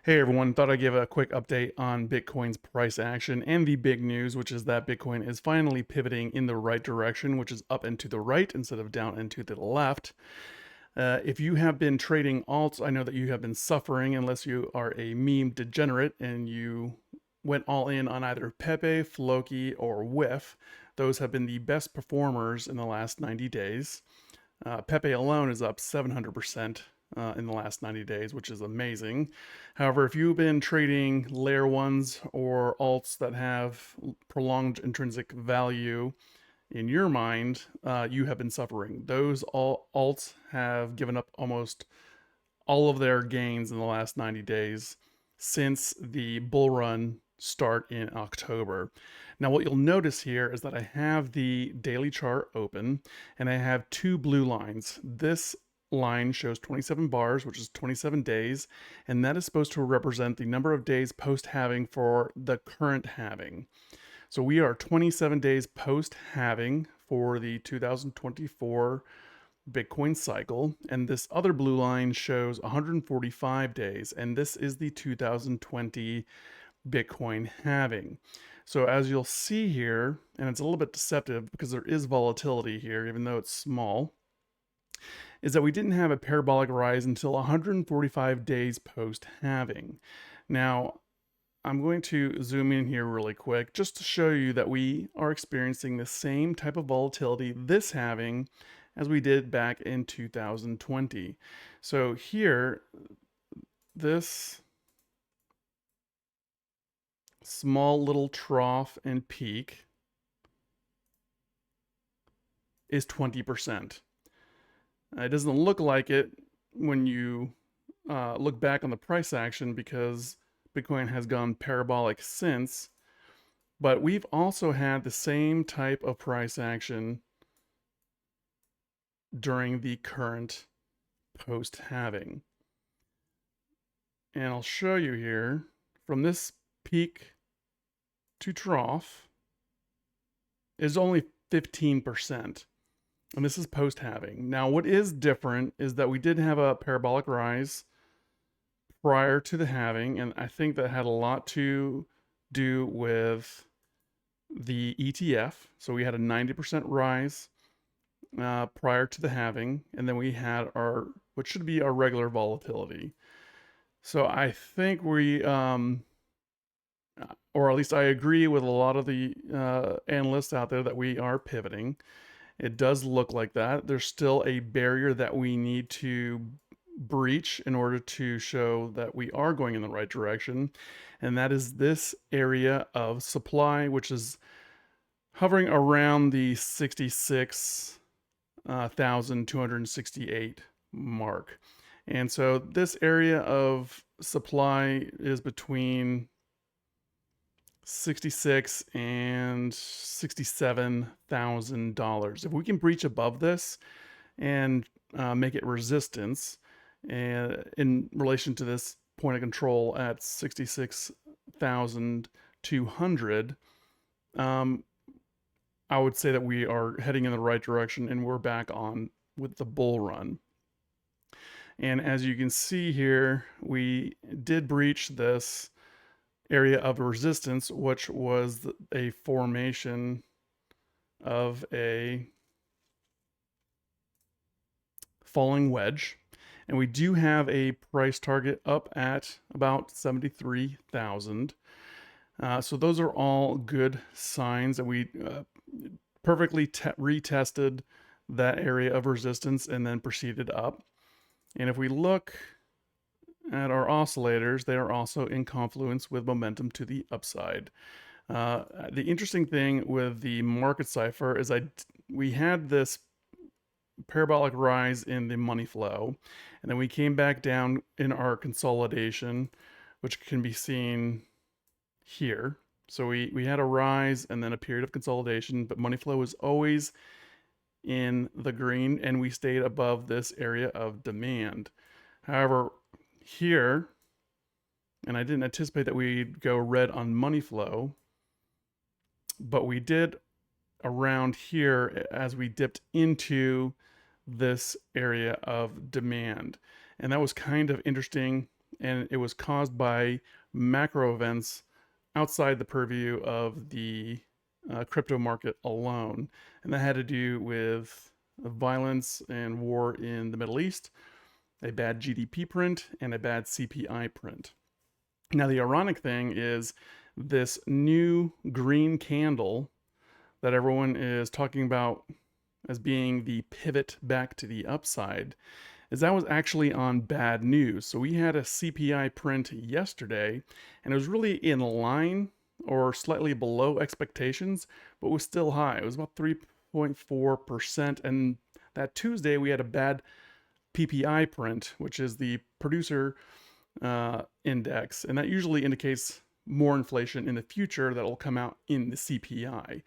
Hey everyone, thought I'd give a quick update on Bitcoin's price action and the big news, which is that Bitcoin is finally pivoting in the right direction, which is up and to the right instead of down and to the left. If you have been trading alts, I know that you have been suffering unless you are a meme degenerate and you went all in on either Pepe, Floki, or Whiff. Those have been the best performers in the last 90 days. Pepe alone is up 700% in the last 90 days, which is amazing. However, if you've been trading layer ones or alts that have prolonged intrinsic value in your mind, you have been suffering. Those alts have given up almost all of their gains in the last 90 days since the bull run start in October. Now, what you'll notice here is that I have the daily chart open and I have two blue lines. This line shows 27 bars, which is 27 days, and that is supposed to represent the number of days post halving for the current halving. So we are 27 days post halving for the 2024 Bitcoin cycle, and this other blue line shows 145 days, and this is the 2020 Bitcoin halving. So as you'll see here, and it's a little bit deceptive because there is volatility here, even though it's small, is that we didn't have a parabolic rise until 145 days post halving. Now, I'm going to zoom in here really quick just to show you that we are experiencing the same type of volatility this halving as we did back in 2020. So here, this small little trough and peak is 20%. It doesn't look like it when you look back on the price action because Bitcoin has gone parabolic since, but we've also had the same type of price action during the current post halving. And I'll show you here from this peak to trough is only 15%. And this is post halving. Now, what is different is that we did have a parabolic rise prior to the halving, and I think that had a lot to do with the ETF. So we had a 90% rise prior to the halving, and then we had our what should be our regular volatility. So I think or at least I agree with a lot of the analysts out there that we are pivoting. It does look like that. There's still a barrier that we need to breach in order to show that we are going in the right direction. And that is this area of supply, which is hovering around the 66,268 mark. And so this area of supply is between 66 and $67,000. If we can breach above this and make it resistance, and in relation to this point of control at 66,200, I would say that we are heading in the right direction and we're back on with the bull run. And as you can see here, we did breach this area of resistance, which was a formation of a falling wedge. And we do have a price target up at about 73,000. So those are all good signs that we perfectly retested that area of resistance and then proceeded up. And if we look at our oscillators, they are also in confluence with momentum to the upside. The interesting thing with the market cipher is we had this parabolic rise in the money flow, and then we came back down in our consolidation, which can be seen here. So we had a rise and then a period of consolidation, but money flow was always in the green and we stayed above this area of demand. However, here, and I didn't anticipate that we'd go red on money flow, but we did around here as we dipped into this area of demand. And that was kind of interesting and it was caused by macro events outside the purview of the crypto market alone. And that had to do with violence and war in the Middle East, a bad GDP print, and a bad CPI print. Now, the ironic thing is this new green candle that everyone is talking about as being the pivot back to the upside is that was actually on bad news. So we had a CPI print yesterday, and it was really in line or slightly below expectations, but was still high. It was about 3.4%. And that Tuesday, we had a bad PPI print, which is the producer index, and that usually indicates more inflation in the future that will come out in the CPI.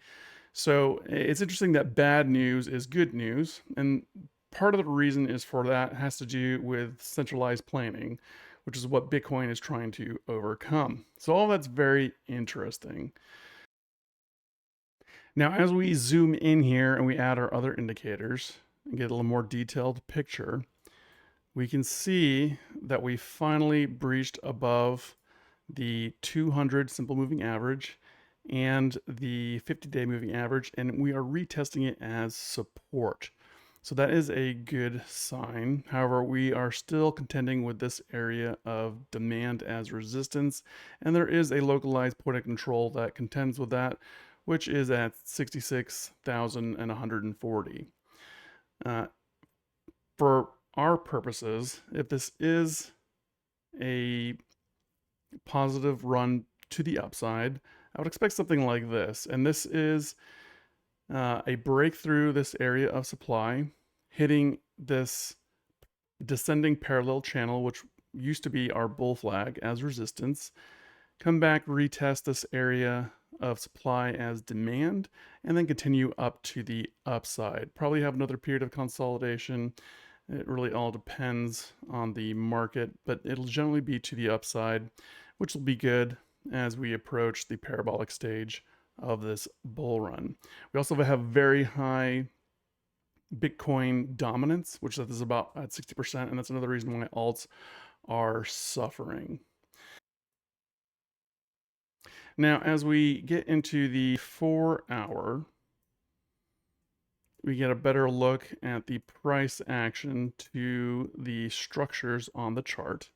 So it's interesting that bad news is good news, and part of the reason is for that has to do with centralized planning, which is what Bitcoin is trying to overcome. So all that's very interesting. Now, as we zoom in here and we add our other indicators and get a little more detailed picture, we can see that we finally breached above the 200 simple moving average and the 50-day moving average, and we are retesting it as support. So that is a good sign. However, we are still contending with this area of demand as resistance, and there is a localized point of control that contends with that, which is at 66,140. For our purposes, if this is a positive run to the upside, I would expect something like this. And this is a breakthrough this area of supply, hitting this descending parallel channel, which used to be our bull flag, as resistance, come back, retest this area of supply as demand, and then continue up to the upside. Probably have another period of consolidation. It really all depends on the market, but it'll generally be to the upside, which will be good as we approach the parabolic stage of this bull run. We also have very high Bitcoin dominance, which is about at 60%, and that's another reason why alts are suffering. Now, as we get into the 4-hour, we get a better look at the price action to the structures on the chart.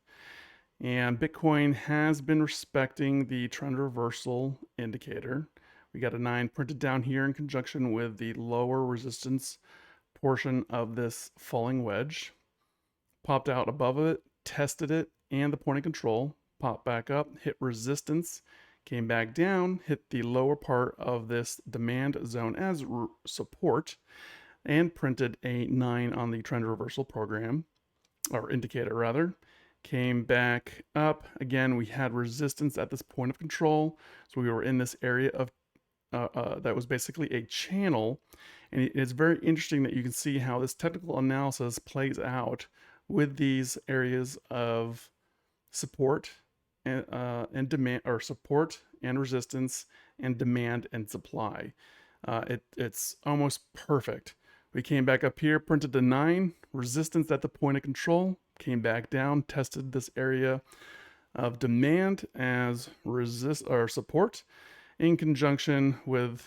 And Bitcoin has been respecting the trend reversal indicator. We got a 9 printed down here in conjunction with the lower resistance portion of this falling wedge. Popped out above it, tested it, and the point of control. Popped back up, hit resistance, came back down, hit the lower part of this demand zone as support, and printed a 9 on the trend reversal program, or indicator rather. Came back up. Again, we had resistance at this point of control. So we were in this area of that was basically a channel. And it's very interesting that you can see how this technical analysis plays out with these areas of support and demand, or support and resistance, and demand and supply. It's almost perfect. We came back up here, printed the 9, resistance at the point of control, came back down, tested this area of demand as resist or support in conjunction with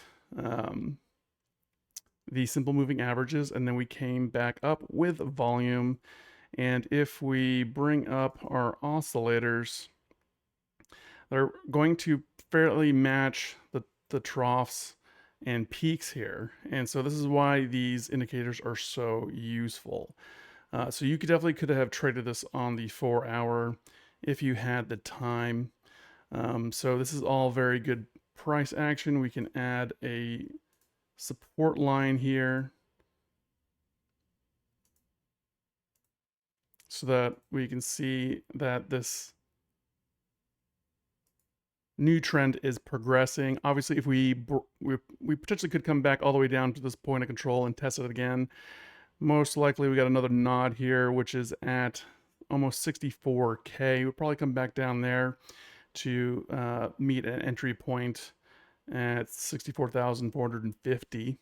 the simple moving averages, and then we came back up with volume. And if we bring up our oscillators, they're going to fairly match the troughs and peaks here. And so this is why these indicators are so useful. So you could have traded this on the 4-hour if you had the time. So this is all very good price action. We can add a support line here so that we can see that this new trend is progressing. Obviously, if we potentially could come back all the way down to this point of control and test it again. Most likely we got another nod here, which is at almost 64K. We'll probably come back down there to meet an entry point at 64,450.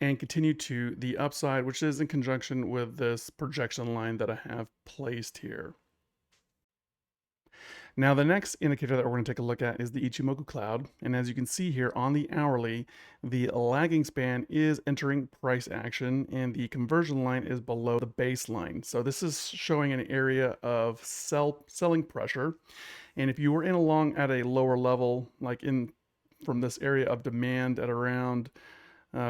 and continue to the upside, which is in conjunction with this projection line that I have placed here. Now, the next indicator that we're going to take a look at is the Ichimoku cloud. And as you can see here on the hourly, the lagging span is entering price action and the conversion line is below the baseline. So this is showing an area of selling pressure. And if you were in along at a lower level, like in from this area of demand at around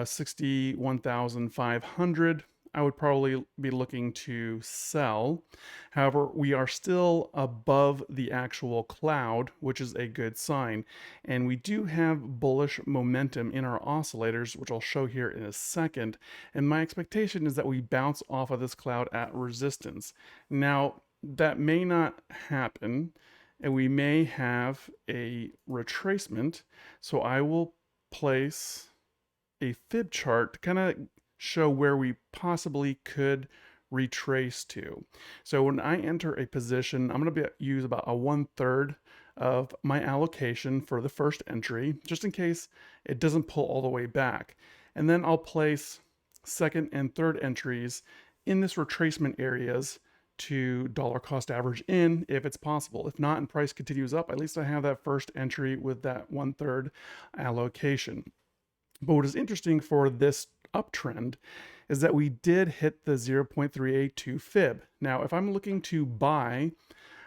61,500, I would probably be looking to sell. However, we are still above the actual cloud, which is a good sign. And we do have bullish momentum in our oscillators, which I'll show here in a second. And my expectation is that we bounce off of this cloud at resistance. Now, that may not happen, and we may have a retracement. So I will place a fib chart to kind of show where we possibly could retrace to. So when I enter a position, I'm going to use about a 1/3 of my allocation for the first entry, just in case it doesn't pull all the way back. And then I'll place second and third entries in this retracement areas to dollar cost average in if it's possible. If not, and price continues up, at least I have that first entry with that 1/3 allocation. But what is interesting for this uptrend is that we did hit the 0.382 fib. Now, if I'm looking to buy,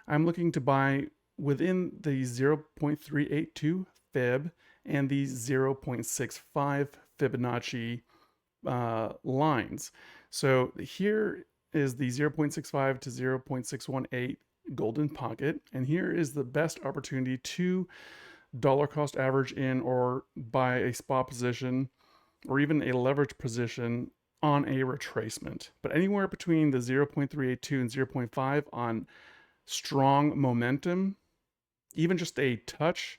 I'm looking to buy within the 0.382 fib and the 0.65 Fibonacci lines. So here is the 0.65 to 0.618 golden pocket, and here is the best opportunity to dollar cost average in or buy a spot position or even a leverage position on a retracement. But anywhere between the 0.382 and 0.5 on strong momentum, even just a touch,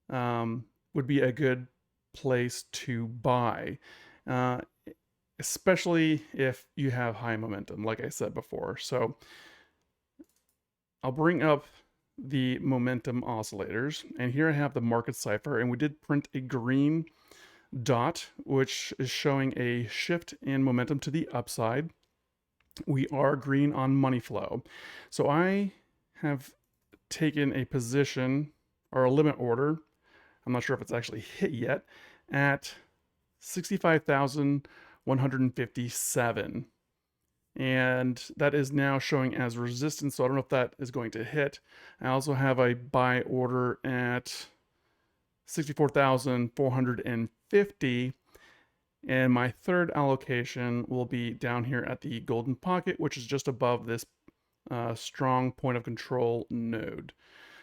would be a good place to buy, especially if you have high momentum, like I said before. So I'll bring up the momentum oscillators, and here I have the market cipher, and we did print a green dot, which is showing a shift in momentum to the upside. We are green on money flow. So I have taken a position or a limit order, I'm not sure if it's actually hit yet, at 65,157. And that is now showing as resistance, so I don't know if that is going to hit. I also have a buy order at 64,450, and my third allocation will be down here at the golden pocket, which is just above this strong point of control node.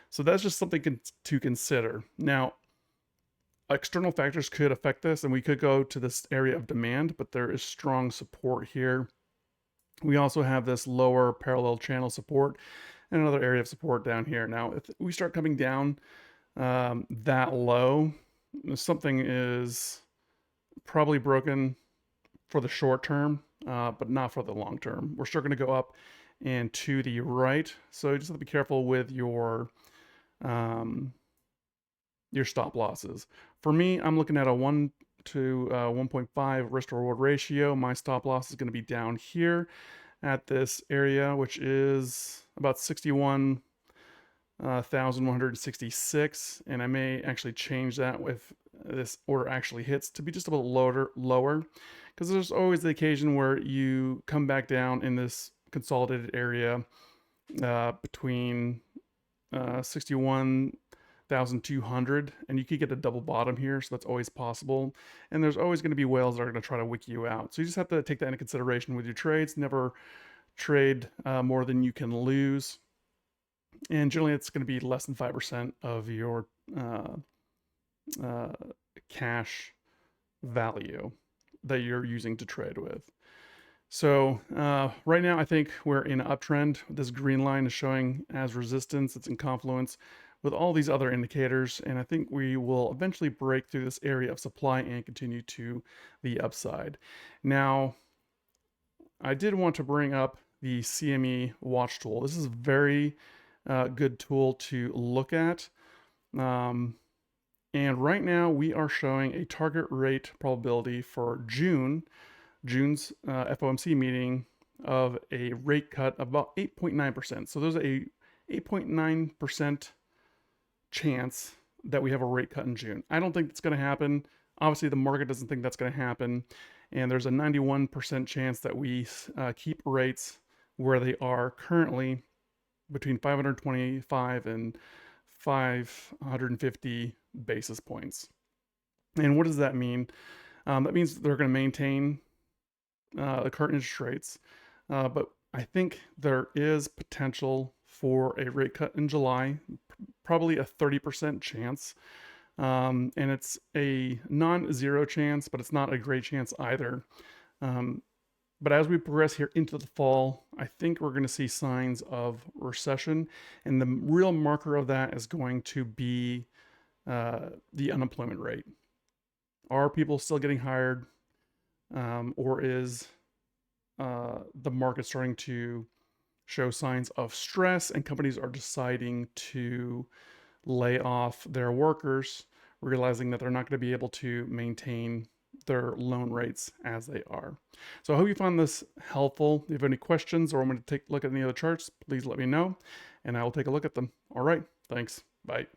So that's just something to consider. Now, external factors could affect this, and we could go to this area of demand, but there is strong support here. We also have this lower parallel channel support and another area of support down here. Now, if we start coming down that low, something is probably broken for the short term, but not for the long term. We're still going to go up and to the right. So you just have to be careful with your stop losses. For me, I'm looking at a 1 to 1.5 risk to reward ratio. My stop loss is going to be down here at this area, which is about 61,166, and I may actually change that if this order actually hits to be just a little lower, because there's always the occasion where you come back down in this consolidated area between 61,200, and you could get a double bottom here, so that's always possible. And there's always going to be whales that are going to try to wick you out, so you just have to take that into consideration with your trades. Never trade more than you can lose, and generally it's going to be less than 5% of your cash value that you're using to trade with. So right now I think we're in an uptrend. This green line is showing as resistance. It's in confluence with all these other indicators, and I think we will eventually break through this area of supply and continue to the upside. Now, I did want to bring up the CME watch tool. This is a very good tool to look at. And right now we are showing a target rate probability for June's FOMC meeting of a rate cut of about 8.9%. So there's a 8.9% chance that we have a rate cut in June. I don't think that's going to happen. Obviously, the market doesn't think that's going to happen. And there's a 91% chance that we keep rates where they are currently between 525 and 550 basis points. And what does that mean? That means they're going to maintain the current interest rates, but I think there is potential for a rate cut in July, probably a 30% chance. And it's a non-zero chance, but it's not a great chance either. But as we progress here into the fall, I think we're going to see signs of recession. And the real marker of that is going to be the unemployment rate. Are people still getting hired? Or is the market starting to show signs of stress and companies are deciding to lay off their workers, realizing that they're not going to be able to maintain their loan rates as they are. So I hope you found this helpful. If you have any questions or want me to take a look at any other charts, please let me know and I will take a look at them. All right, thanks. Bye.